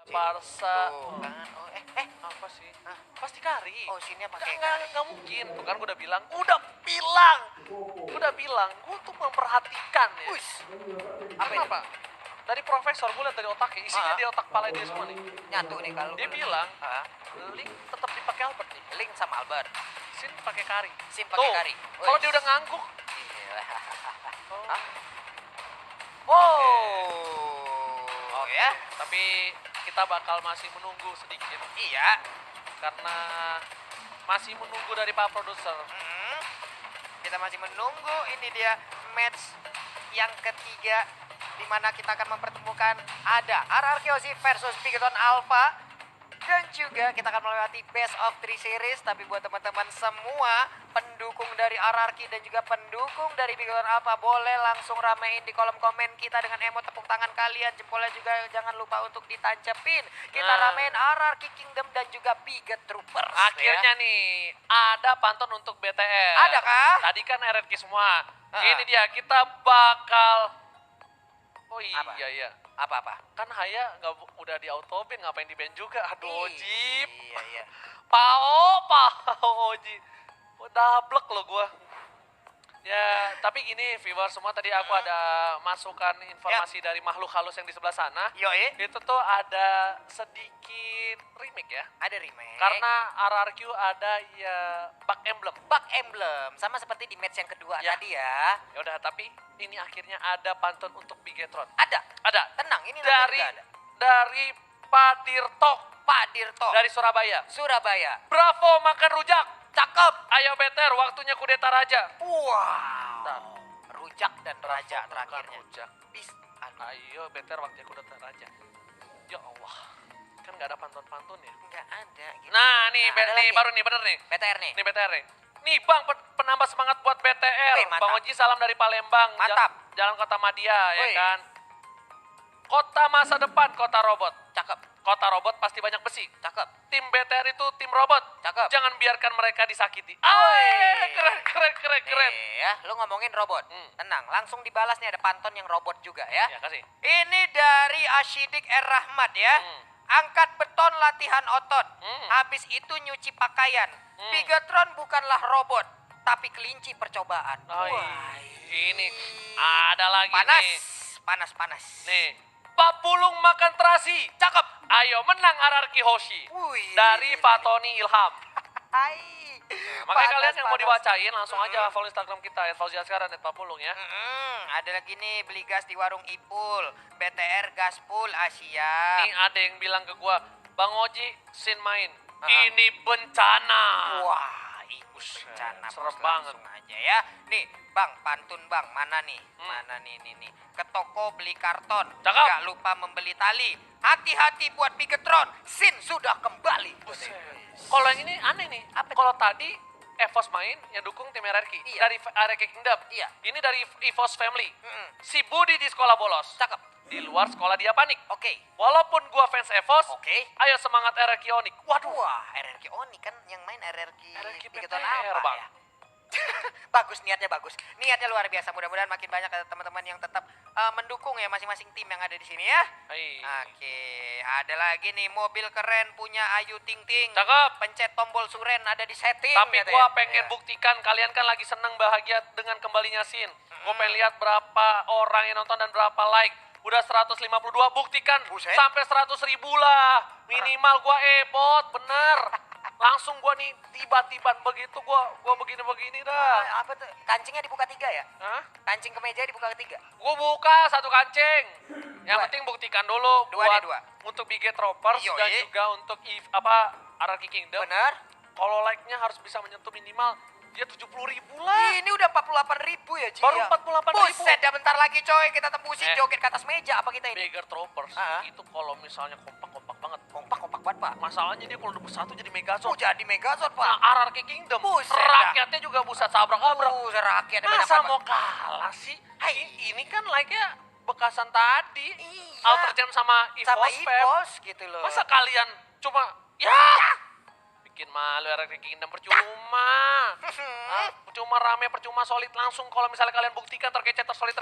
Parsa. Tuh kan. Oh, Apa sih? Pasti kari. Oh, sini pakai Nggak mungkin. Tuh kan gue udah bilang. Gue tuh memperhatikan ya. Wis. Apa ini? Kenapa? Tadi profesor gue liat dari otaknya, isinya di otak kepala dia semua nih. Nyatu nih kalau. Dia bilang, Hah? link tetap dipakai Albert nih. Link sama Albert. Sin pakai kari. Sin pakai Tuh, kari. kalau Wis. dia udah ngangguk. Iya. Oh. Hah? Oh. Oh ya. Tapi kita bakal masih menunggu sedikit. Iya. Karena masih menunggu dari Pak Produser. Kita masih menunggu, ini dia match yang ketiga di mana kita akan mempertemukan ada RRQ Hoshi versus Bigetron Alpha. Dan juga kita akan melewati best of 3 series. Tapi buat teman-teman semua pendukung dari RRQ dan juga pendukung dari Bigetron Alpha, boleh langsung ramein di kolom komen kita dengan emot tepuk tangan kalian. Jempolnya juga jangan lupa untuk ditancepin. Kita ramein RRQ Kingdom dan juga Biget Troopers. Akhirnya ya. nih, ada pantun untuk BTR. Adakah? Tadi kan RRQ semua. Ini dia, kita bakal... Oh iya, Apa? iya. Apa-apa? Kan Haya udah di autobin, ngapain di band juga? Aduh, Ojib. Iya. Pao, Oji. Dablek lo gua. Ya, tapi gini viewers semua, tadi aku ada masukan informasi dari makhluk halus yang di sebelah sana. Yoi. Itu tuh ada sedikit remake ya. Ada remake. Karena RRQ ada ya bug emblem. Bug emblem sama seperti di match yang kedua Ya. tadi ya. Ya udah, tapi ini akhirnya ada pantun untuk Bigetron. Ada. Ada. Tenang, ini Dari nanti juga ada. dari Pak Dirtok Pak Dirto dari Surabaya. Surabaya. Bravo makan rujak. Cakep. Ayo beter, waktunya kudeta raja. Wow. Rujak dan raja Makan terakhirnya. rujak. Aduh, Ayo beter, waktunya kudeta raja. Ya Allah. Kan nggak ada pantun-pantun ya. nggak ada gitu. Nah, nih, ada nih lagi. baru nih, bener nih. BTR nih. Nih BTR nih. Nih Bang, penambah semangat buat BTR. Wih, mantap. Bang Oji salam dari Palembang. Mantap. Jalan Kota Madia ya Wih. kan. Kota masa depan, kota robot. Cakep. Kota robot pasti banyak besi. Cakep. Tim BTR itu tim robot. Cakep. Jangan biarkan mereka disakiti. Wih. Keren. Ya, lu ngomongin robot. Tenang, langsung dibalas nih, ada pantun yang robot juga ya. Ya, kasih. Ini dari Ashidik R. Rahmat ya. Angkat beton latihan otot. Habis itu nyuci pakaian. Bigetron bukanlah robot, tapi kelinci percobaan. Oh, Wah, ini ada lagi panas, nih. panas. Nih, Papulung makan terasi. Cakep. Ayo menang RRQ Hoshi. Wih. Dari Fatoni Ilham. Hai. Makanya kalian yang mau dibacain langsung aja follow Instagram kita @fauziaskara @papulung ya. Ada lagi nih, beli gas di warung Ipul. BTR Gaspul Asia. Nih ada yang bilang ke gua, Bang Oji, Sin main. Ini bencana. Wah, itu bencana. serem Bos, banget. langsung aja ya. Nih, Bang, pantun Bang, mana nih? Mana nih, nih. Ke toko beli karton. Cakep. Gak lupa membeli tali. Hati-hati buat Bigetron. Sin sudah kembali. Kalau yang ini aneh nih. Kalau tadi EVOS main yang dukung tim RRQ Iya. dari RRQ Kingdom. Iya. Ini dari EVOS Family. Si Budi di sekolah bolos. Cakep. Di luar sekolah dia panik. Oke. Walaupun gua fans EVOS, Oke. ayo semangat RRQ Onyx. Waduh, Wah, RRQ Oni kan yang main RRQ Bigetron BTR, apa Bang. ya? Bagus, niatnya bagus. Niatnya luar biasa. Mudah-mudahan makin banyak teman-teman yang tetap mendukung ya masing-masing tim yang ada di sini ya. Hai. Oke, ada lagi nih mobil keren punya Ayu Ting Ting. Cakep. Pencet tombol suren ada di setting. Tapi katanya. gua pengen Ya. buktikan kalian kan lagi seneng bahagia dengan kembalinya Sin. Gua pengen lihat berapa orang yang nonton dan berapa like. Udah 152, buktikan Buset. sampai 100.000 lah. Minimal gua bot, bener. Langsung gua nih tiba-tiba begitu gua begini-begini dah. Apa tuh? Kancingnya dibuka 3 ya? Hah? Kancing kemeja dibuka 3. Gua buka satu kancing. Yang Dua. penting buktikan dulu Dua buat deh, dua. untuk Biget Troopers Yoi. dan juga untuk RRQ Kingdom. Bener? Kalau like-nya harus bisa menyentuh minimal dia 70.000 lah. Ini udah 48.000 ya, Ci. Baru ya? 48.000. Buset, dah bentar lagi coy kita tembusin joget ke atas meja apa kita ini? Biget Troopers itu kalau misalnya kompak banget. Kompak banget, Pak. Masalahnya dia kalau udah bersatu jadi Megazord. Oh, jadi Megazord, Pak. Nah, RRQ Kingdom, Buset, rakyatnya juga buset sabrak-abrak. Rakyatnya banyak Masa banget. mau kalah sih? Hai. Ini kan like-nya bekasan tadi. Iya. Alter Jam sama Sama EVOS Fam. EVOS gitu loh. Masa kalian cuma ya bikin malu RRQ Kingdom percuma. Hah? Percuma rame, percuma solid langsung. Kalau misalnya kalian buktikan terkecet tersolid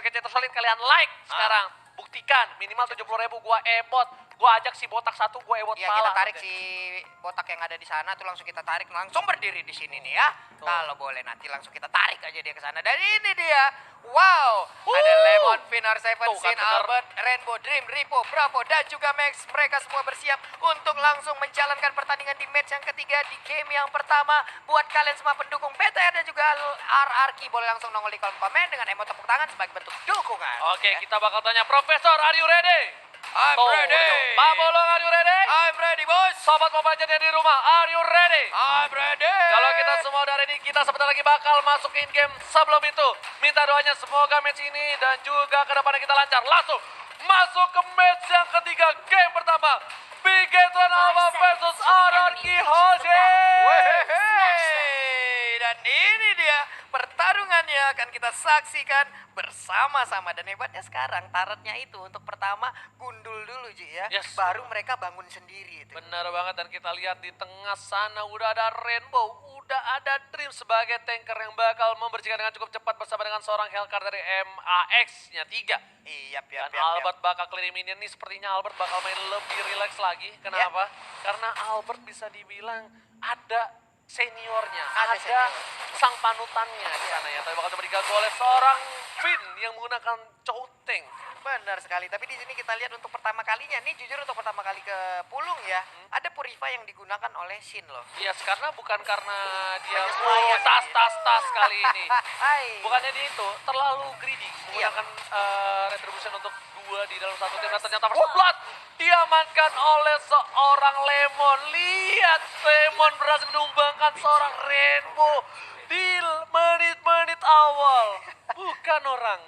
kalian like sekarang. Buktikan minimal 70.000 gua bot. Gue ajak si botak satu, gue ewot Iya, pala. kita tarik Oke. si botak yang ada di sana tuh, langsung kita tarik, langsung berdiri di sini nih ya. Tuh. Kalau boleh nanti langsung kita tarik aja dia ke sana. Dan ini dia. Wow, ada Lemon, Finar, Seven, Tuh, kan Sin, bener. Albert, Rainbow, Dream, Ripo, Bravo, dan juga Max. Mereka semua bersiap untuk langsung menjalankan pertandingan di match yang ketiga di game yang pertama. Buat kalian semua pendukung BTR dan juga RRQ, boleh langsung nongol di kolom komen dengan emot tepuk tangan sebagai bentuk dukungan. Oke, Ya. kita bakal tanya, Profesor, are you ready? I'm Tuh, ready. Pak Bolong, are you ready? I'm ready, bos. Sobat Mobile Legends yang di rumah, are you ready? I'm ready. Kalau kita semua udah ready, kita sebentar lagi bakal masuk in game. Sebelum itu, minta doanya semoga match ini dan juga ke depannya kita lancar. Langsung masuk ke match yang ketiga, game pertama. Bigetron Alpha versus RRQ Hoshi. Wehehe. Dan ini dia pertarungannya akan kita saksikan bersama-sama. Dan hebatnya sekarang tarotnya itu untuk pertama gundul dulu Ji ya. Yes. Baru mereka bangun sendiri itu. Benar banget, dan kita lihat di tengah sana udah ada Rainbow, udah ada Dream sebagai tanker yang bakal membersihkan dengan cukup cepat bersama dengan seorang Hellcar dari MAX-nya 3. Iya, Dan Albert bakal clear minion nih, sepertinya Albert bakal main lebih relax lagi. Kenapa? Karena Albert bisa dibilang ada seniornya, Ada ada senior. sang panutannya di sana ya. Tapi bakal coba diganggu oleh seorang Finn yang menggunakan Chouteng. Benar sekali, tapi di sini kita lihat untuk pertama kalinya nih, jujur untuk pertama kali ke Pulung ya, ada Purify yang digunakan oleh Shin loh. Yes, karena bukan karena dia Penyesuaian tas kali ini. Hai. Bukannya dia itu terlalu greedy Iya. menggunakan retribution untuk 2 di dalam satu tim, dan ternyata first blood diamankan oleh seorang Lemon. Lihat, Lemon berhasil menumbangkan seorang Rainbow di menit-menit awal. Bukan orang.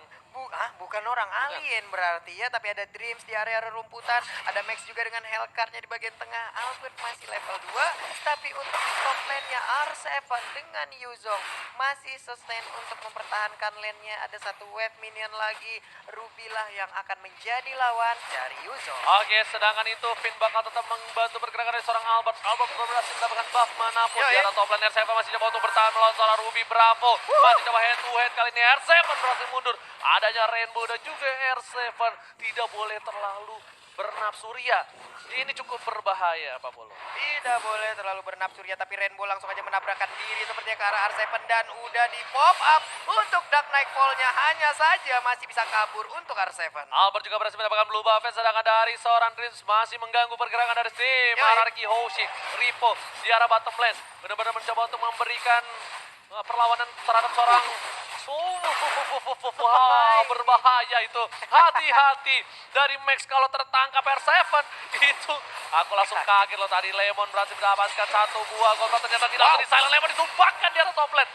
Bukan orang alien berarti ya, tapi ada Dreams di area rerumputan, ada Max juga dengan Hellcar-nya di bagian tengah. Albert masih level 2, tapi untuk di top lane-nya R7 dengan Yuzong masih sustain untuk mempertahankan lane-nya. Ada satu wave minion lagi, Ruby lah yang akan menjadi lawan dari Yuzong. Oke, sedangkan itu Finn bakal tetap membantu pergerakan dari seorang Albert. Albert berhasil mendapatkan buff manapun. Yo, Di atas top lane R7 masih coba untuk bertahan melawan seorang Ruby. Bravo, masih coba head to head. Kali ini R7 berhasil mundur. Adanya Rainbow dan juga R7 tidak boleh terlalu bernafsu ria. Ini cukup berbahaya, Pak Polo. Tidak boleh terlalu bernafsu ya, tapi Rainbow langsung aja menabrakkan diri sepertinya ke arah R7 dan udah di pop up untuk Dark Nightfall-nya, hanya saja masih bisa kabur untuk R7. Albert juga berhasil mendapatkan blue buff, sedangkan dari seorang Dreams masih mengganggu pergerakan dari tim Yoi. RRQ Hoshi. Ripo di arah bottom lane benar-benar mencoba untuk memberikan perlawanan terhadap seorang berbahaya itu. Hati-hati dari Max kalau tertangkap R7 itu. Aku langsung kaget loh, tadi Lemon berhasil mendapatkan satu buah gol, ternyata tidak di silent. Lemon ditumpahkan di atas top lane.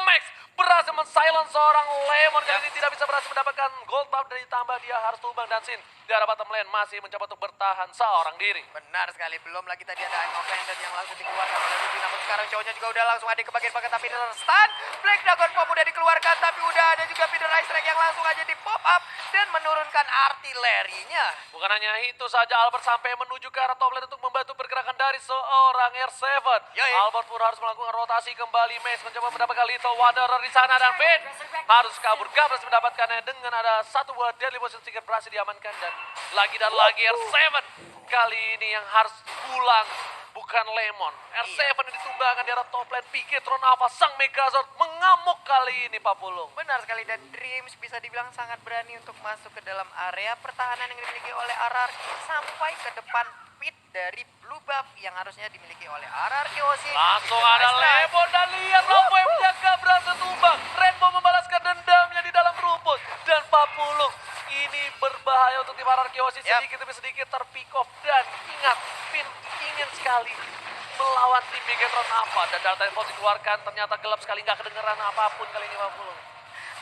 Max berhasil men-silence seorang Lemon, kali ini tidak bisa berhasil mendapatkan gold buff, dan ditambah dia harus tumbang. Dan Sin di arah bottom lane masih mencoba untuk bertahan seorang diri. Benar sekali, belum lagi tadi ada Eye of Lantern yang langsung dikeluarkan oleh Ruby, namun sekarang cowoknya juga udah langsung ada ke bagian paket, tapi stun. Black Dragon Bomb udah dikeluarkan, tapi udah ada juga Feeder Ice Strike yang langsung aja di pop up dan menurunkan artilerinya. Bukan hanya itu saja, Albert sampai menuju ke arah top lane untuk membantu pergerakan dari seorang R7. Yoi. Albert pun harus melakukan rotasi kembali. Max mencoba mendapatkan Little Wanderer di sana, dan Finn harus kabur. Gak berhasil mendapatkannya dengan ada satu buah Deadly Potion Sticker berhasil diamankan, dan lagi R7 kali ini yang harus pulang. Bukan Lemon. R7 yang ditumbangkan di arah top lane. Bigetron Alpha sang Megazord mengamuk kali ini, Pak Pulung. Benar sekali, dan Dreams bisa dibilang sangat berani untuk masuk ke dalam area pertahanan yang dimiliki oleh RRQ sampai ke depan pit dari blue buff yang harusnya dimiliki oleh RRQ Hoshi. Langsung ada Lemon, dan lihat Rainbow yang menjaga berhasil tumbang. Rainbow membalaskan dendamnya di dalam rumput. Dan Pak Pulung, ini berbahaya untuk tim RRQ Hoshi. Sedikit demi sedikit terpick off. Dan ingat, Finn ingin sekali melawan tim Bigetron Alpha, dan data info dikeluarkan ternyata gelap sekali, nggak kedengeran apapun kali ini, Pak Pulung.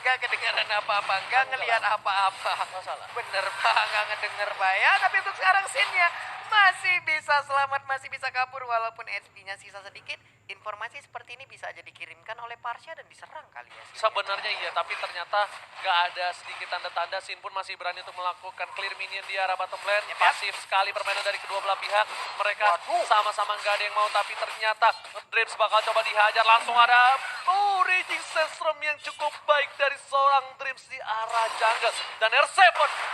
Gak kedengaran apa-apa, gak ngelihat apa-apa. Masalah. Bener pak, gak ngedenger pak ya. Tapi untuk sekarang Sinnya masih bisa selamat, masih bisa kabur walaupun HP-nya sisa sedikit. Informasi seperti ini bisa aja dikirimkan oleh Parsha dan diserang kali ya. Sin. Sebenarnya iya, tapi ternyata nggak ada sedikit tanda-tanda. Sin pun masih berani untuk melakukan clear minion di arah bottom lane. Yep. Pasif sekali permainan dari kedua belah pihak. Mereka sama-sama nggak ada yang mau, tapi ternyata Dreams bakal coba dihajar. Langsung ada Oh, Raging Sandstorm yang cukup baik dari seorang Dreams di arah jungle. Dan R7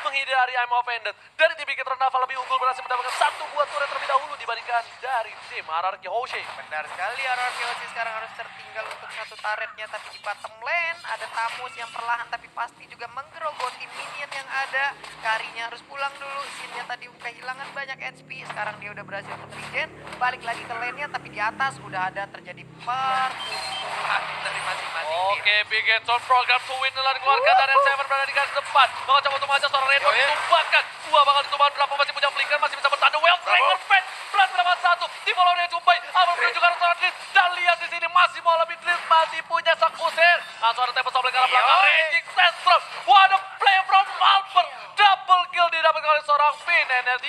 menghindari I'm Offended. Dari tim Bigetron Naval lebih unggul berhasil mendapatkan satu buah turret terlebih dahulu dibandingkan dari tim RRQ Hoshi. Benar sekali, RRQ Hoshi sekarang harus tertinggal untuk satu turretnya. Tapi di bottom lane ada Tamus yang perlahan tapi pasti juga menggerogoti minion yang ada. Karinya harus pulang dulu. Sinnya tadi kehilangan banyak HP. Sekarang dia udah berhasil untuk regen. Balik lagi ke lane-nya tapi di atas udah ada terjadi perkumpulan dari masing-masing tim. Oke, Bigetron program to win telah dikeluarkan dan R7 berada di garis depan. Mencoba untuk mengajak seorang Rainbow ditumbangkan. Wah, bakal ditumbangkan berapa masih punya flicker, masih bisa bertahan. Well, Dragon Fan berhasil mendapat satu. Di follow dia jumpai. Abel menunjukkan seorang Drift. Dan lihat di sini masih mau lebih Drift, masih punya sang kusir. Langsung ada Tempest Obleng ke arah belakang. Raging Sandstorm. What a play from Albert. Double kill didapatkan oleh seorang Finn NL3.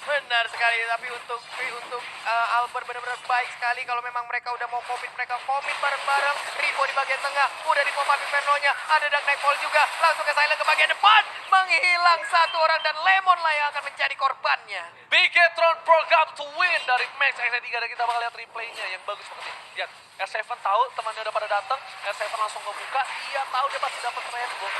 Benar sekali, tapi untuk Albert benar-benar baik sekali. Kalau memang mereka udah mau komit, mereka komit bareng-bareng. Rivo di bagian tengah, udah di pop Inferno-nya. Ada Dark Nightfall juga, langsung ke Silent ke bagian depan. Menghilang satu orang dan Lemon lah yang akan menjadi korbannya. Bigetron program to win dari Max XT3 dan kita bakal lihat replaynya yang bagus banget. Lihat, R7 tahu temannya udah pada datang, R7 langsung ngebuka, dia tahu dia pasti dapat Rainbow.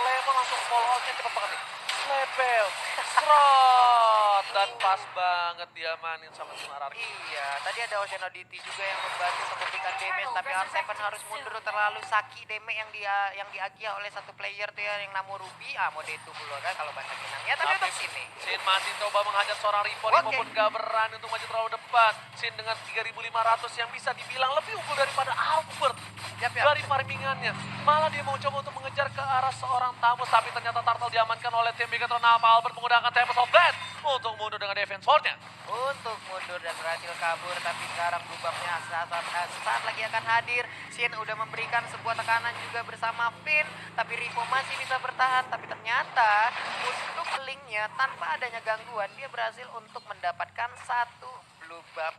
Lemon langsung follow out-nya cepet banget nih. Level, Strot, dan pas banget dia manin sama tim RRQ. Iya, tadi ada Ocean Oddity juga yang membantu memberikan damage, tapi R7 harus mundur terlalu saki damage yang diagia oleh satu player tuh ya, yang namu Ruby. Mau D2 dulu kan kalau bahasa Minangnya, tapi untuk sini. Sin masih coba menghajat seorang Ripo, Ripo pun gak berani untuk maju terlalu depan. Sin dengan 3.500 yang bisa dibilang lebih unggul daripada Albert. Dari farmingannya, malah dia mau coba untuk mengejar ke arah seorang Tamus, tapi ternyata Turtle diamankan oleh tim Bigetron. Albert menggunakan Tempest of Death untuk mundur dengan defense hold-nya. Untuk mundur dan berhasil kabur, tapi sekarang lubangnya saat lagi akan hadir. Sin udah memberikan sebuah tekanan juga bersama Finn, tapi Rivo masih bisa bertahan. Tapi ternyata untuk linknya tanpa adanya gangguan, dia berhasil untuk mendapatkan satu blue buff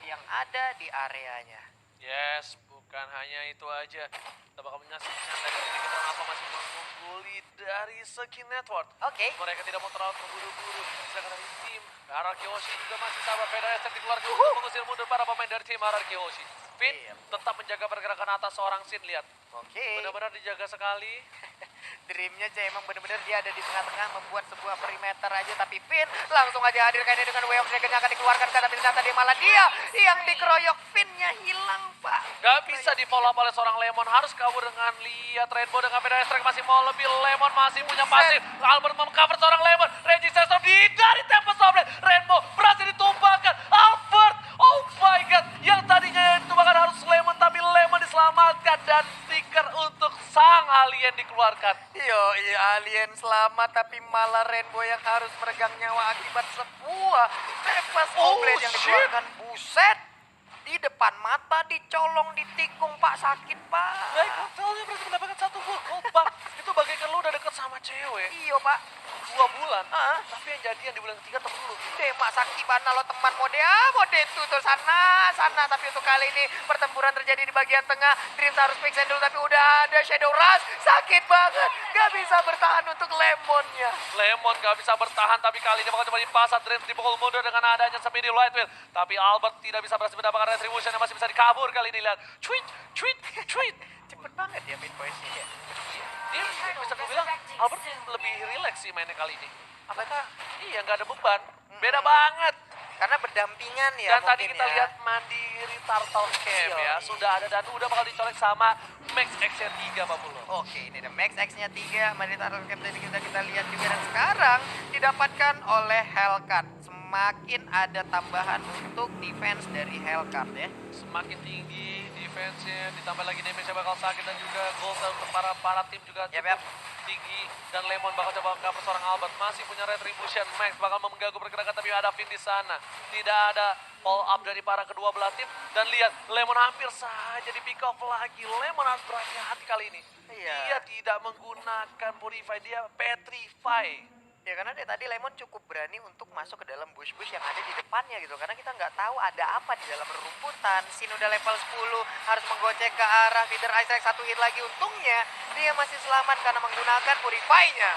yang ada di areanya. Yes, bukan hanya itu aja. Kita bakal menyaksikan dari Bigetron apa masih mengungguli dari segi network. Oke. Mereka tidak mau terlalu terburu-buru. Sedangkan dari tim RRQ Hoshi juga masih sabar. Beda Estek dikeluarkan untuk mengusir mundur para pemain dari tim RRQ Hoshi. Finn tetap menjaga pergerakan atas seorang Sin, lihat. Oke. Benar-benar dijaga sekali. Dreamnya aja emang bener-bener dia ada di tengah-tengah membuat sebuah perimeter aja, tapi Finn langsung aja hadir kayaknya dengan Way of Dragon yang akan dikeluarkan kan, tapi ternyata dia malah dia yang dikeroyok. Finn-nya hilang, Pak. Gak bisa di follow up oleh seorang Lemon, harus kabur dengan lihat Rainbow dengan Beda Strike masih mau lebih. Lemon masih punya pasif. Albert meng-cover seorang Lemon. Raging Sandstorm dari Tempest Obleng. Rainbow berhasil ditumbangkan. Albert, oh my god, yang tadinya ditumbangkan harus Lemon, tapi Lemon diselamatkan dan stiker untuk sang alien dikeluarkan. Iya, alien selamat, tapi malah Rainbow yang harus meregang nyawa akibat sebuah Tempest Obleng yang dikeluarkan. Buset, di depan mata dicolong, ditikung, Pak, sakit, Pak. Baik, hotelnya berhasil mendapatkan satu gold bang. Itu bagaikan lu udah deket sama cewek Iya, Pak. 2 bulan, tapi yang jadian di bulan ketiga temen lu. Mak sakti mana lo teman mode itu tuh sana. Tapi untuk kali ini pertempuran terjadi di bagian tengah. Dreams harus pingsan dulu, tapi udah ada Shadow Rush. Sakit banget, gak bisa bertahan untuk Lemonnya. Lemon gak bisa bertahan, tapi kali ini bakal coba dipasang. Dreams dipukul mundur dengan adanya Speedy Lightwheel. Tapi Albert tidak bisa berhasil mendapatkan Retribution yang masih bisa dikabur kali ini. Lihat, tweet. Cepet banget ya mid voice-nya. Dia bisa dibilang Albert lebih relax sih mainnya kali ini. Apakah iya nggak ada beban, beda banget. Karena berdampingan ya. Dan tadi kita lihat mandiri Turtle Camp ya, sudah ada dan udah bakal dicolek sama Max X-nya 3 Pak Pulo. Oke, ini ada Max X-nya 3, mandiri Turtle Camp tadi kita lihat juga, dan sekarang didapatkan oleh Hellcat. Semakin ada tambahan untuk defense dari Hellcat ya. Semakin tinggi defense-nya, ditambah lagi damage-nya bakal sakit dan juga goal untuk para tim juga cukup tinggi. Dan Lemon bakal coba cover seorang Albert, masih punya Retribution. Max bakal mengganggu pergerakan, tapi ada Finn di sana. Tidak ada follow up dari para kedua belah tim. Dan lihat, Lemon hampir saja di pick off lagi. Lemon harus berhati-hati kali ini. Dia tidak menggunakan Purify, dia Petrify. Ya karena dari tadi Lemon cukup berani untuk masuk ke dalam bush-bush yang ada di depannya gitu. Karena kita nggak tahu ada apa di dalam rerumputan. Sin udah level 10, harus menggocek ke arah Feeder Isaac, satu hit lagi. Untungnya dia masih selamat karena menggunakan Purify-nya.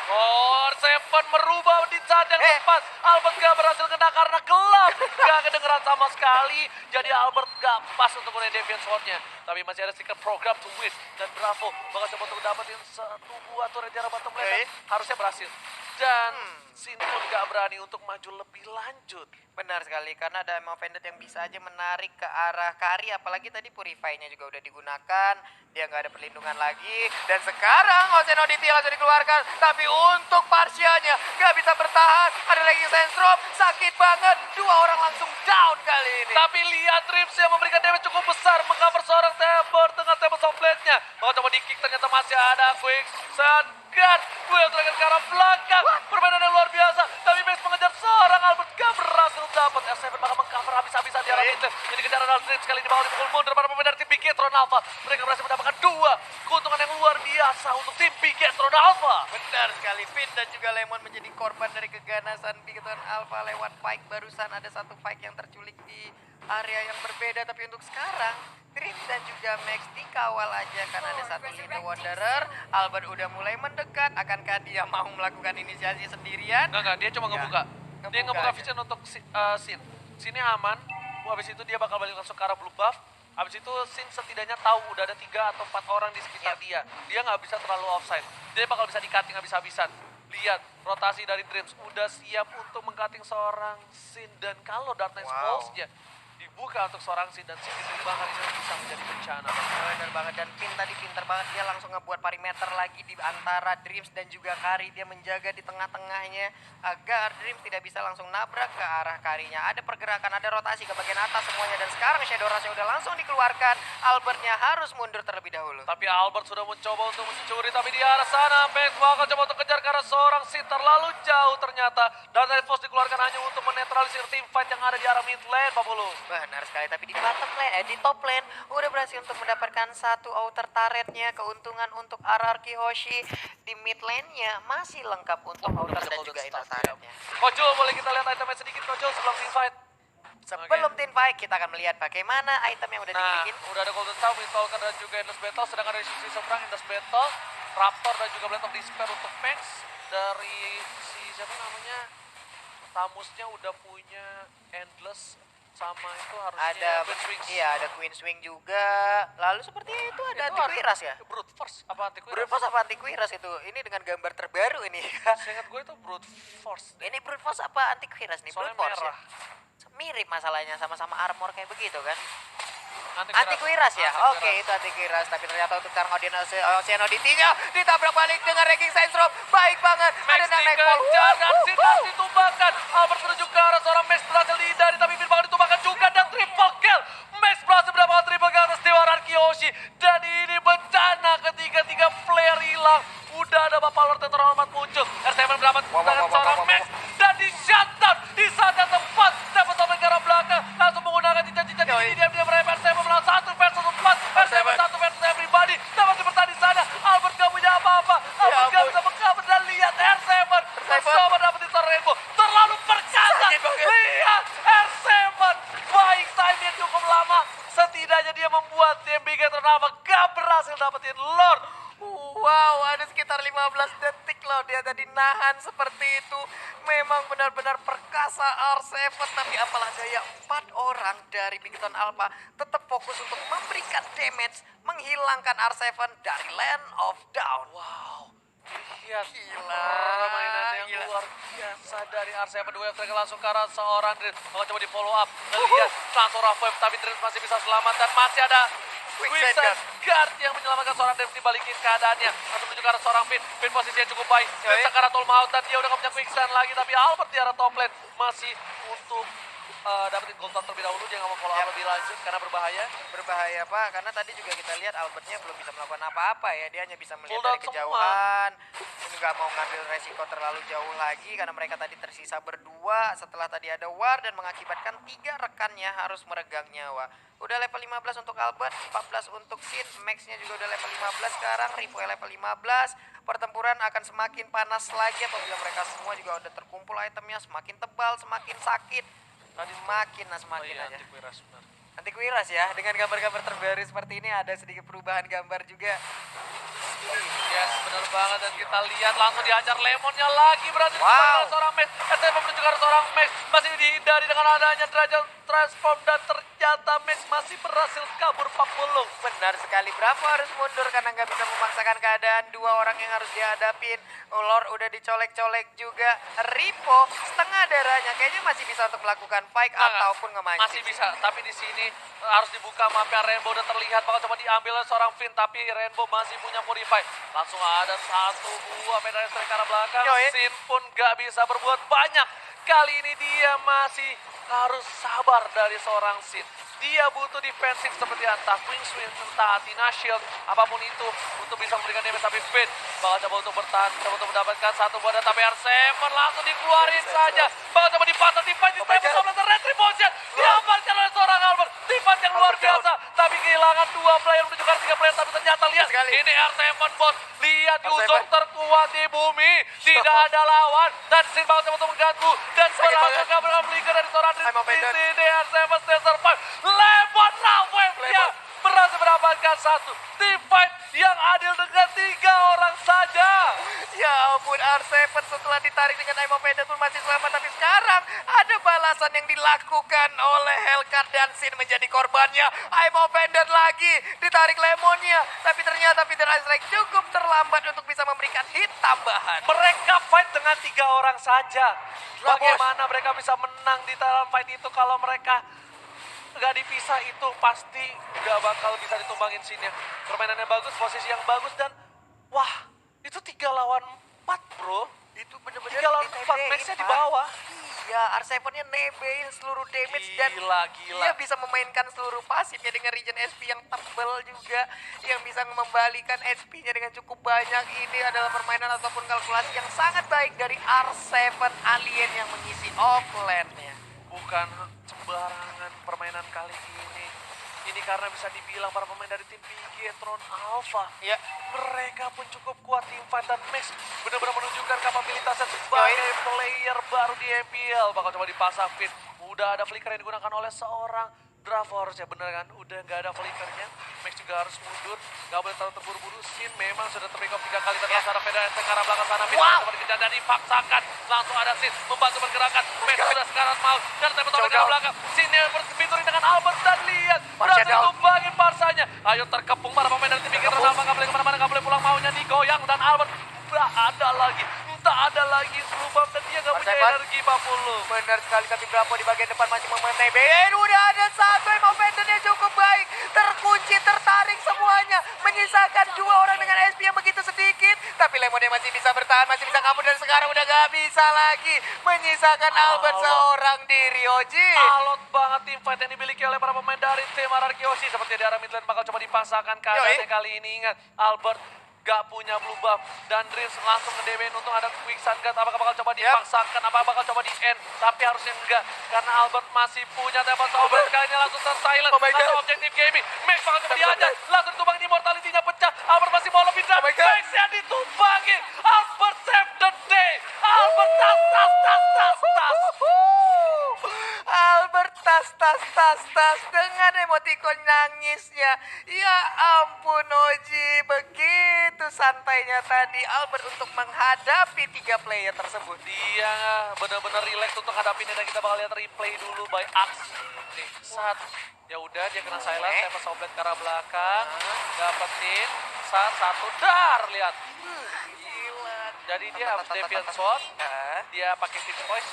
Seven merubah di saat yang tepat. Albert gak berhasil kena karena gelap. Gak kedengeran sama sekali. Jadi Albert gak pas untuk gunain Deviant Sword-nya. Tapi masih ada secret program to win. Dan Bravo bakal coba untuk dapetin satu buah turret di arah bottom lane. Harusnya berhasil. Dan Sin pun gak berani untuk maju lebih lanjut. Benar sekali, karena ada Emma Vendetta yang bisa aja menarik ke arah Kari. Apalagi tadi Purify-nya juga udah digunakan. Dia nggak ada perlindungan lagi. Dan sekarang Ocean Oddity langsung dikeluarkan. Tapi untuk Parsianya nggak bisa bertahan. Ada lagi Sandstrom, sakit banget. Dua orang langsung down kali ini. Tapi lihat Rips yang memberikan damage cukup besar. Mengcover seorang Tabor dengan Tabor Softblade-nya. Mau coba di-kick, ternyata masih ada Quick Guard. Duel terakhir ke arah belakang. Permainan yang luar biasa. Tapi Max mengejar seorang Albert gak berhasil dapat. R7 bakal mengcover habis-habisan di arah mid lane. Ini kejar Donald Rips kali ini bakal dipukul mundur para pemain dari tim Bigetron Alpha. Mereka berhasil mendapatkan dua keuntungan yang luar biasa untuk tim Bigetron Alpha. Benar sekali, Finn dan juga Lemon menjadi korban dari keganasan Bigetron Alpha lewat Pike. Barusan ada satu Pike yang terculik di area yang berbeda. Tapi untuk sekarang, Dream dan juga Max dikawal aja karena ada satu Lindo Wanderer. Albert udah mulai mendekat. Akankah dia mau melakukan inisiasi sendirian? Enggak, dia cuma ngebuka. Dia ngebuka aja. vision untuk Sin. Sinnya aman. Habis itu dia bakal balik langsung ke arah blue buff. Habis itu Sin setidaknya tahu udah ada 3 atau 4 orang di sekitar dia. Dia nggak bisa terlalu offside. Dia bakal bisa di-cutting habis-habisan. Lihat, rotasi dari Dreams udah siap untuk meng-cutting seorang Sin. Dan kalau Darkness Pulse-nya dibuka untuk seorang Sin dan Sin diterbangkan, ini bisa menjadi bencana. Bener banget, dan Pin tadi pinter banget, dia langsung ngebuat perimeter lagi di antara Dreams dan juga Kari. Dia menjaga di tengah-tengahnya agar Dreams tidak bisa langsung nabrak ke arah Karinya. Ada pergerakan, ada rotasi ke bagian atas semuanya, dan sekarang Shadow Rush-nya udah langsung dikeluarkan. Albertnya harus mundur terlebih dahulu. Tapi Albert sudah mencoba untuk mencuri, tapi di arah sana Max bakal coba untuk kejar ke arah seorang Sin. Terlalu jauh ternyata, dan Force dikeluarkan hanya untuk menetralisir tim fight yang ada di arah mid lane, Pak Pulu. Benar sekali, tapi di bottom lane, di top lane udah berhasil untuk mendapatkan satu outer turretnya. Keuntungan untuk RRQ Hoshi di mid lane-nya masih lengkap untuk outer dan juga inner turretnya. Kojul, boleh kita lihat itemnya sedikit Kojul sebelum team fight? Sebelum team fight, kita akan melihat bagaimana item yang udah dimiliki. Udah ada Golden Town, Windtalker dan juga Endless Battle. Sedangkan dari sisi seberang Endless Battle, Raptor dan juga Blade of Despair untuk Max. Dari si siapa namanya, Tamusnya udah punya Endless. Sama itu harusnya Ada Queen Swings. Iya, ada Queen Swing juga. Lalu seperti itu ada Antiquiras ya? Brute Force apa Antiquiras? Brute Force apa Antiquiras itu? Ini dengan gambar terbaru ini. Seingat gue itu Brute Force. Ini Brute Force apa Antiquiras nih? Soalnya Brute Force merah. ya? Mirip masalahnya, sama-sama armor kayak begitu kan? Antiquiras. Antiquiras ya? Antiquiras. Oke, itu Antiquiras. Tapi ternyata untuk sekarang Ocean Oddity-nya ditabrak balik dengan ranking Sandstorm. Baik banget. Max Ada Nightfall. dikejar dan Sinas ditumbangkan. Albert menuju ke arah seorang Max berhasil dihindari, tapi Bin bakal ditumbangkan juga dan triple kill. Max berhasil mendapatkan triple kill atas Dewa Kyoshi. Dan ini bencana ketika 3 player hilang. Udah ada Bapak Lord yang terhormat muncul. R7 mendapat tangan seorang Max dan di shutdown di saat yang tepat. Dapat sampai ke arah belakang, langsung menggunakan cincin-cincin ini. Dia melawan R7 melawan 1 versus 4. R7 1 versus everybody. Dapat bertahan di sana. Albert gak punya apa-apa. Albert gak bisa mengcover dan lihat R7 bersama dapetin seorang Rainbow. Terlalu perkasa. Lihat R7. Baik time yang cukup lama. Setidaknya dia membuat tim Bigetron Alpha gak berhasil dapetin Lord. Wow, ada sekitar 15 detik loh dia tadi nahan seperti itu. Memang benar-benar perkasa R7, tapi apalah daya 4 orang dari Bigetron Alpha tetap fokus untuk memberikan damage, menghilangkan R7 dari Land of Down. Wow. Lihat Gila. permainan yang luar biasa dari R7. Wave Tracker langsung ke arah seorang Dream. Bakal coba di follow up. Dan lihat langsung Rough Wave, tapi Dream masih bisa selamat dan masih ada Quicksand Guard yang menyelamatkan seorang Dream, dibalikin keadaannya. Langsung menuju ke arah seorang Finn. Finn posisinya cukup baik. Dream ke arah Tolmaut dan dia udah gak punya Quicksand lagi. Tapi Albert di arah top lane masih untuk dapetin gold terlebih dahulu, dia nggak mau follow Yap. up lebih lanjut karena berbahaya. Berbahaya Pak, karena tadi juga kita lihat Albertnya belum bisa melakukan apa-apa ya. Dia hanya bisa melihat Cooldown dari kejauhan. Nggak mau ngambil resiko terlalu jauh lagi karena mereka tadi tersisa berdua setelah tadi ada war dan mengakibatkan 3 rekannya harus meregang nyawa. Udah level 15 untuk Albert, 14 untuk Sid, Max-nya juga udah level 15 sekarang, Rivo level 15. Pertempuran akan semakin panas lagi apabila mereka semua juga udah terkumpul itemnya, semakin tebal, semakin sakit. Tadi makin semakin aja. Antivirus, benar. Nanti kuiras ya, dengan gambar-gambar terbaru seperti ini ada sedikit perubahan gambar juga. Yes, benar banget, dan kita lihat langsung dihajar Lemonnya lagi, berarti Wow. seorang Max. STF menunjukkan seorang Max masih dihindari dengan adanya derajat transform, dan ternyata Max masih berhasil kabur Papulung. Benar sekali, Bravo harus mundur karena nggak bisa memaksakan keadaan. 2 orang yang harus dihadapin. Lord udah dicolek-colek juga. Ripo setengah darahnya kayaknya masih bisa untuk melakukan fight ataupun ngemancing. Masih bisa, tapi di sini harus dibuka mapnya. Rainbow udah terlihat bakal coba diambil oleh seorang Finn, tapi Rainbow masih punya modify. Langsung ada 1 buah medali strike ke arah belakang. Yoi. Sin pun gak bisa berbuat banyak. Kali ini dia masih harus sabar dari seorang Sin. Dia butuh defensif seperti entah Queen Swing, entah Athena Shield, apapun itu untuk bisa memberikan damage. Tapi Finn bakal coba untuk bertahan, coba untuk mendapatkan 1 buah data BR7 langsung dikeluarin saja. Bakal coba dipatah, di-fight, Oh my God. di-table, retribution diamankan oleh seorang Albert. Di-fight yang luar Albert down. biasa, tapi kehilangan 2 player menunjukkan 3 player. Tapi ternyata lihat, Sekali. ini R7 bos, lihat R7. unsur terkuat di bumi, tidak ada lawan, dan Sin bakal coba untuk mengganggu, dan Sakit berhasil banget. kabur flicker dari seorang I'm offended. di sini. R7 stay survive, Lemon Rawef-nya Lemon. berhasil mendapatkan 1 teamfight yang adil dengan 3 orang saja. Ya ampun, R7 setelah ditarik dengan Imo Pendant pun masih selamat. Tapi sekarang ada balasan yang dilakukan oleh Hellcat dan Sin menjadi korbannya. Imo Pendant lagi ditarik Lemonnya. Tapi ternyata Peter Ice cukup terlambat untuk bisa memberikan hit tambahan. Mereka fight dengan 3 orang saja. Lah, bos. Bagaimana mereka bisa menang di dalam fight itu kalau mereka nggak dipisah? Itu pasti nggak bakal bisa ditumbangin sini. Permainan yang bagus, posisi yang bagus, dan wah, itu 3 lawan 4 bro. Itu bener-bener 3 lawan 4, ditebein, Max-nya di Pak. bawah. Iya, R7-nya nebein seluruh damage dan Gila. dia bisa memainkan seluruh pasifnya dengan regen SP yang tebal juga, yang bisa membalikan SP-nya dengan cukup banyak. Ini adalah permainan ataupun kalkulasi yang sangat baik dari R7 Alien yang mengisi offlane-nya. Bukan sembarangan permainan kali ini. Ini karena bisa dibilang para pemain dari tim Bigetron Alpha. Ya, Mereka pun cukup kuat, tim fight, dan Max benar-benar menunjukkan kapabilitasnya sebagai player baru di MPL. Bakal coba dipasang Fit. Udah ada flicker yang digunakan oleh seorang Bravo harusnya, bener kan? Udah nggak ada flickernya. Max juga harus mundur, nggak boleh terlalu terburu-buru. Sin memang sudah terpick off 3 kali, tapi secara federasi ke arah belakang sana. Fit coba dikejar dan dipaksakan. Langsung ada Sin membantu pergerakan. Max sudah sekarang mau, dan tempat ke arah belakang. Sin yang berpinturin dengan Albert, dan lihat berhasil tumbangin Parsanya. Ayo terkepung para pemain dari tim Bigetron Alpha, nggak boleh kemana-mana, nggak boleh pulang, maunya digoyang, dan Albert tak ada lagi selubab, dan dia nggak punya energi 40. benar sekali, tapi Bravo di bagian depan masih mementebein. Udah ada 1 Imo Pendant-nya cukup baik. Terkunci, tertarik semuanya. Menyisakan 2 orang dengan SP yang begitu sedikit. Tapi Lemonnya masih bisa bertahan, masih bisa kabur, dan sekarang udah gak bisa lagi. Menyisakan Albert seorang diri, Oji. Alot banget tim fight yang dimiliki oleh para pemain dari tim RRQ. Seperti di arah mid lane bakal coba dipasangkan keadaannya kali ini. Ingat, Albert gak punya blue buff, dan Dreams langsung nge-DB. Untung ada quick sun guard. Apakah bakal coba dipaksakan, apakah bakal coba di-end? Tapi harusnya enggak, karena Albert masih punya tempat sobat. Kali ini langsung ter-silent, langsung objektif gaming. Max bakal coba dihajar, langsung ditumbangin, immortality-nya pecah. Albert masih mau lebih dan Max yang ditumbangin. Albert save the day. Albert tas. Albert tas dengan emoticon nangisnya. Ya ampun, Oji, begitu santainya tadi Albert untuk menghadapi 3 player tersebut. Dia benar-benar relax untuk hadapin, dan kita bakal lihat replay dulu by Axe. Nih, saat ya udah dia kena silent, saya pas oblet ke arah belakang, dapetin satu dar, lihat. Gila. Jadi dia habis Deviant Sword, dia pakai Fit Voice,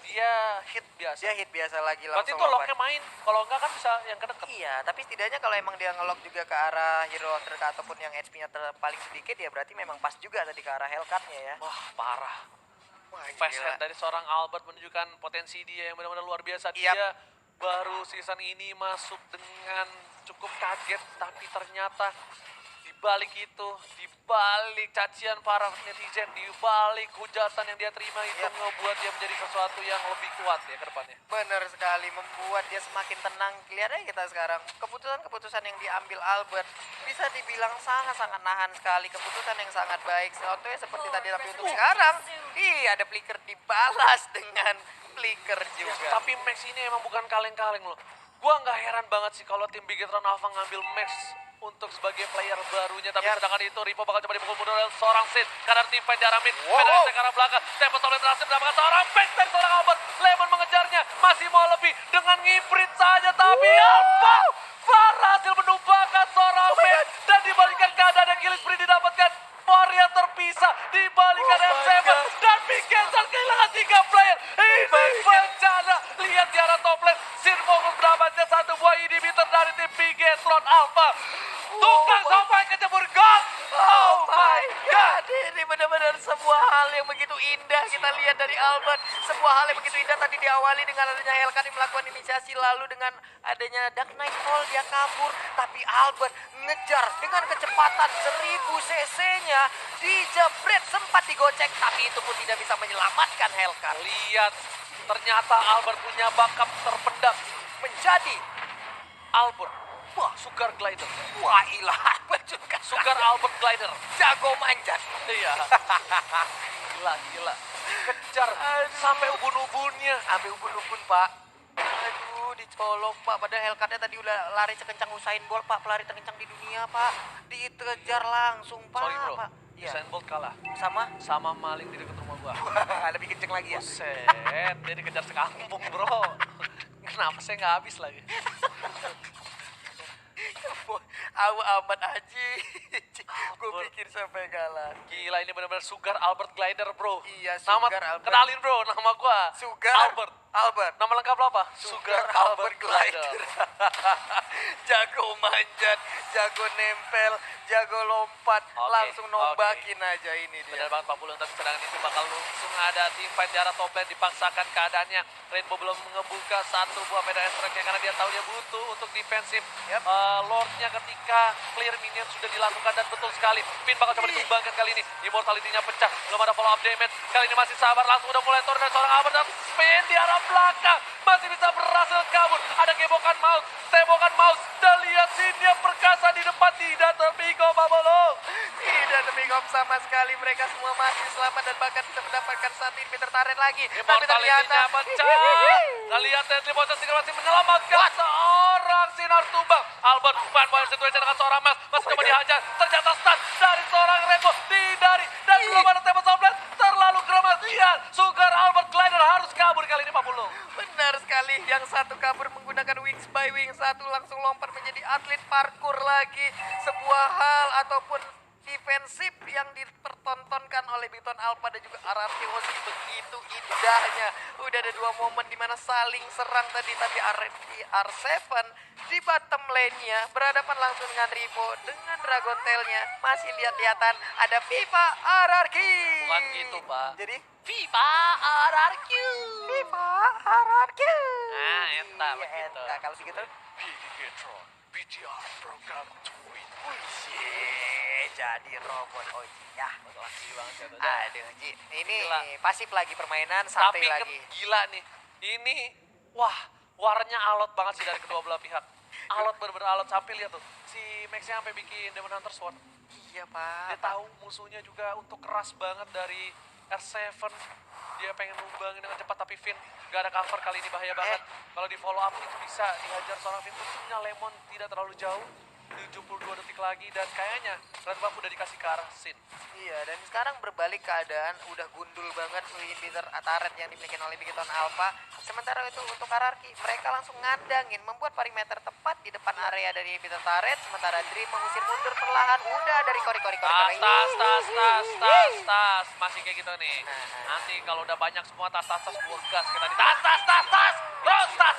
dia hit biasa. Dia hit biasa lagi Berarti langsung. itu locknya main, kalau enggak kan bisa yang kedeket. Iya, tapi setidaknya kalau emang dia ngelock juga ke arah hero ataupun yang HP-nya paling sedikit, ya berarti memang pas juga tadi ke arah Hellcat-nya ya. Wah, parah. Wah, Fast gila. hand dari seorang Albert menunjukkan potensi dia yang benar-benar luar biasa. Yap. Dia baru season ini masuk dengan cukup kaget, tapi ternyata di balik itu, di balik cacian para netizen, di balik hujatan yang dia terima itu Yap. ngebuat dia menjadi sesuatu yang lebih kuat ya ke depannya. Benar sekali, membuat dia semakin tenang. Lihat aja kita sekarang, keputusan-keputusan yang diambil Albert bisa dibilang sangat-sangat nahan sekali. Keputusan yang sangat baik. Contohnya seperti tadi, tapi untuk sekarang, ada flicker dibalas dengan flicker juga. Tapi Max ini emang bukan kaleng-kaleng loh. Gua nggak heran banget sih kalau tim Bigetron Alpha ngambil Max untuk sebagai player barunya. Tapi Yap. sedangkan itu Rivo bakal coba dipukul mundur oleh seorang Sin. Karena tim fight di arah mid. Wow. Federasi ke arah belakang. Tempo Solid berhasil mendapatkan seorang back dari seorang Albert. Lemon mengejarnya. Masih mau lebih dengan ngibrit saja. Tapi apa? Berhasil menumbangkan seorang mid. Dan dibalikan keadaan yang kill spree didapatkan. Maria terpisah dibalikan Oh my M7 God. dan Bigetron kehilangan 3 player. Ini bencana. Lihat di arah top lane. Sin fokus mendapatkan satu buah inhibitor dari tim Bigetron Alpha. Tukang sampai kecebur gol. Oh my god. Ini benar-benar sebuah hal yang begitu indah kita lihat dari Albert. Sebuah hal yang begitu indah tadi diawali dengan adanya Hellcat yang melakukan inisiasi, lalu dengan adanya Dark Nightfall dia kabur. Tapi Albert ngejar dengan kecepatan 1000 cc-nya, dijebret, sempat digocek, tapi itu pun tidak bisa menyelamatkan Hellcat. Lihat, ternyata Albert punya backup terpendam. Menjadi Albert. Wah, Sugar Glider. wah ilah, Albert juga Sugar Albert Glider. jago manjat. Iya. Gila. Kejar sampai ubun-ubunnya. Ambil ubun-ubun, Pak. Aduh, dicolok, Pak. Padahal Hellcat-nya tadi udah lari sekencang Usain Bolt, Pak. Pelari terkencang di dunia, Pak. Dikejar langsung, Pak. Sorry bro, Pak. Iya. Usain Bolt kalah. Sama? Maling di dekat rumah gua. Lebih kenceng lagi ya? Buset, dia dikejar sekampung bro. Kenapa saya nggak habis lagi? Aku amat aja. Gue Ampun. pikir sampai kalah. Gila, ini benar-benar Sugar Albert Glider bro. Iya, Nama, Sugar Albert. kenalin bro, nama gua Sugar Albert. Albert. Nama lengkap lo apa? Sugar Albert Glider. Jago manjat, jago nempel, jago lompat, Oke, langsung nombakin aja ini dia. Benar banget Pak Pulung, tapi sedangkan itu bakal langsung ada tim fight di arah top lane, dipaksakan keadaannya. Rainbow belum ngebuka satu buah medan strike karena dia tahu dia butuh untuk defensif. Yap. Lordnya ketika clear minion sudah dilakukan dan betul sekali. Pin bakal coba ditumbangkan kali ini. Immortality-nya pecah, belum ada follow up damage. Kali ini masih sabar, langsung udah mulai turun dari seorang Albert dan spin di arah belakang. Masih bisa berhasil kabur. Ada tembokan mouse. Dan lihat Sinnya perkasa di depan, tidak terpikau Pak Pulung. Tidak terpikau sama sekali, mereka semua masih selamat dan bahkan bisa mendapatkan satu inhibitor turret lagi. Tapi ternyata Immortality-nya pecah. Dan lihat Deadly Poison Stinger masih menyelamatkan seorang Sinar tumbang. Albert fan point situation dengan seorang Mel. Masih coba dihajar. Ternyata stun dari seorang Rainbow. Dihindari. Dan belum ada tembak Soundblast. Terlalu keremas. Lihat. Sugar Albert Glider harus kabur kali ini Pak Pulung. benar sekali, yang satu kabur menggunakan wings by wing, satu langsung lompat menjadi atlet parkour lagi. Sebuah hal ataupun defensif yang dipertontonkan oleh Bigetron Alpha dan juga RRQ Oz begitu indahnya. Udah ada dua momen di mana saling serang tadi, tapi R7 di bottom lane-nya berhadapan langsung dengan Rivo dengan Dragon Tail-nya. Masih lihat-lihatan ada Viva RRQ. Bukan gitu Pak. Jadi Viva RRQ. Viva RRQ. Nah, eta begitu. Eta, kalau begitu. Bigetron BTR program to win. Wih, jadi robot Oji ya. Laki banget ya. Aduh, Ji. Ini Gila. pasif lagi permainan, santai Tapi lagi. gila nih. Ini wah, warnanya alot banget sih dari kedua belah pihak. Alot bener-bener alot, sampai lihat tuh. Si Max-nya sampai bikin Demon Hunter Sword. Iya, Pak. Dia tahu musuhnya juga untuk keras banget dari R7. Dia pengen numbangin dengan cepat, tapi Finn gak ada cover kali ini, bahaya banget. Kalau di follow up itu bisa dihajar seorang Finn. Untungnya Lemon tidak terlalu jauh. 72 detik lagi dan kayaknya Red Buff udah dikasih ke arah Sin. Iya, dan sekarang berbalik keadaan, udah gundul banget inhibitor turret yang dimiliki oleh Bigetron Alpha. Sementara itu untuk hierarki, mereka langsung ngandangin, membuat perimeter tepat di depan area dari inhibitor turret. Sementara Dream mengusir mundur perlahan, udah dari kori-kori. Tas. Masih kayak gitu nih. Nanti kalau udah banyak semua tas, gua gas kita di tas. Terus tas.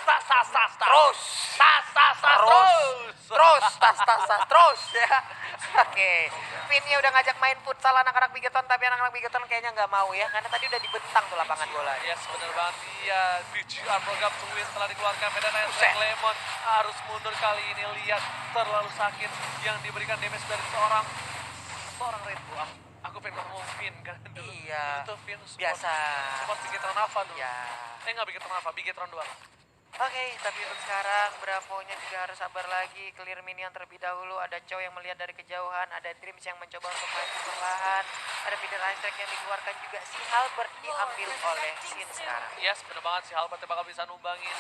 Terus, tas, tas, tas, terus ya. Oke, Vinnya udah ngajak main futsal anak-anak Bigeton, tapi anak-anak Bigeton kayaknya nggak mau ya, karena tadi udah dibentang tuh lapangan bola. Yes, bener banget. Iya, BGR program to win setelah dikeluarkan. Medan Buset. Lemon harus mundur kali ini. Lihat terlalu sakit yang diberikan damage dari seorang Red Bull. Aku pengen ngomong Vin kan dulu. Iya, Itu Vin support, biasa. support Bigetron Alpha dulu. Ya. Nggak Bigetron Alpha, Bigetron 2. Oke, tapi untuk sekarang Bravo-nya juga harus sabar lagi. Clear minion terlebih dahulu. Ada Chow yang melihat dari kejauhan. Ada Dreams yang mencoba untuk maju perlahan. Ada feeder ice track yang dikeluarkan juga. Si Halbert diambil oleh Sin sekarang. Yes, bener banget si Halbert yang bakal bisa numbangin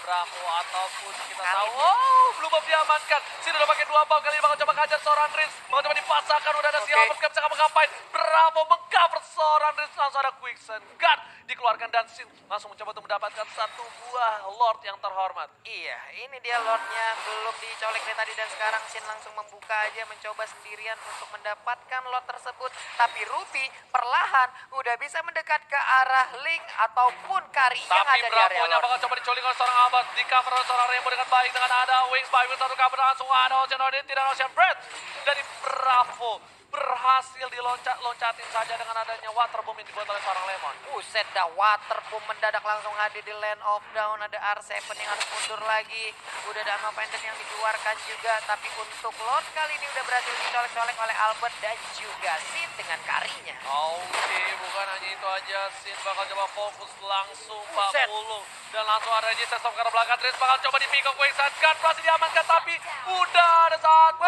Bravo ataupun kita Kali tahu. ini. Oh, belum mau diamankan. Sini udah pakai 2 bom kali ini bakal coba kehajar seorang Rins. Bakal coba dipasangkan, udah ada si Oke. Halbert gak bisa ngapa-ngapain. Bravo mengcover seorang Rins, langsung ada Quicksand Guard dikeluarkan dan Sin langsung mencoba untuk mendapatkan satu buah Lord yang terhormat. Iya, ini dia Lordnya belum dicolek dari tadi dan sekarang Sin langsung membuka aja, mencoba sendirian untuk mendapatkan Lord tersebut. Tapi Ruby perlahan udah bisa mendekat ke arah Link ataupun Kari yang Tapi ada di area Bravo-nya Lord. bakal coba dicolik oleh seorang Albert. Di cover oleh seorang Rainbow dengan baik dengan ada Wings by Wings satu cover langsung ada Ocean Odin, tidak ada Ocean Breath. Dari Bravo berhasil diloncatin saja dengan adanya waterboom yang dibuat oleh seorang Lemon. Buset dah, Waterboom mendadak langsung hadir di Land of Down. Ada R7 yang harus mundur lagi. Udah ada Ammo Pendant yang dikeluarkan juga. Tapi untuk Lord kali ini udah berhasil dicolek-colek oleh Albert dan juga Sin dengan Karinya. Oke, bukan hanya itu aja. Sin bakal coba fokus langsung Buset. 40. Dan langsung ada Jesse Stop karena belakang. Tris bakal coba dipikok Quicksand Guard. Berhasil diamankan tapi udah ada satu.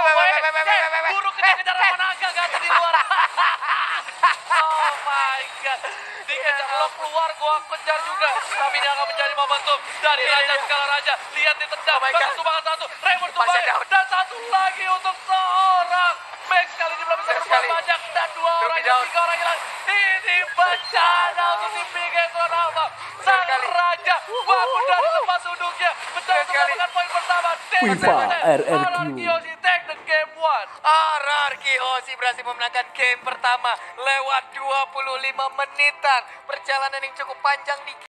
Buru kejar-kejar sama naga gak di luar. Oh my god. Dikejar lo keluar, gua kejar juga. Tapi dia akan menjadi momentum dari Raja Skala Raja. Lihat ditendang. Oh my God. Bagus tumbangan satu. Raymond Masih tumbangin. down. Dan satu lagi untuk seorang Max kali ini belum bisa Max berbuat kali. banyak. Dan 2 orang Ruby hilang, down. 3 orang hilang. Ini bencana untuk tim Bigetron Alpha. Sang kali. Raja bangun dari tempat duduknya. Mencoba untuk kali. mendapatkan poin pertama. FIFA RRQ. Kiyoshi take the game 1. RRQ Hoshi berhasil memenangkan game pertama lewat 25 menitan. Perjalanan yang cukup panjang di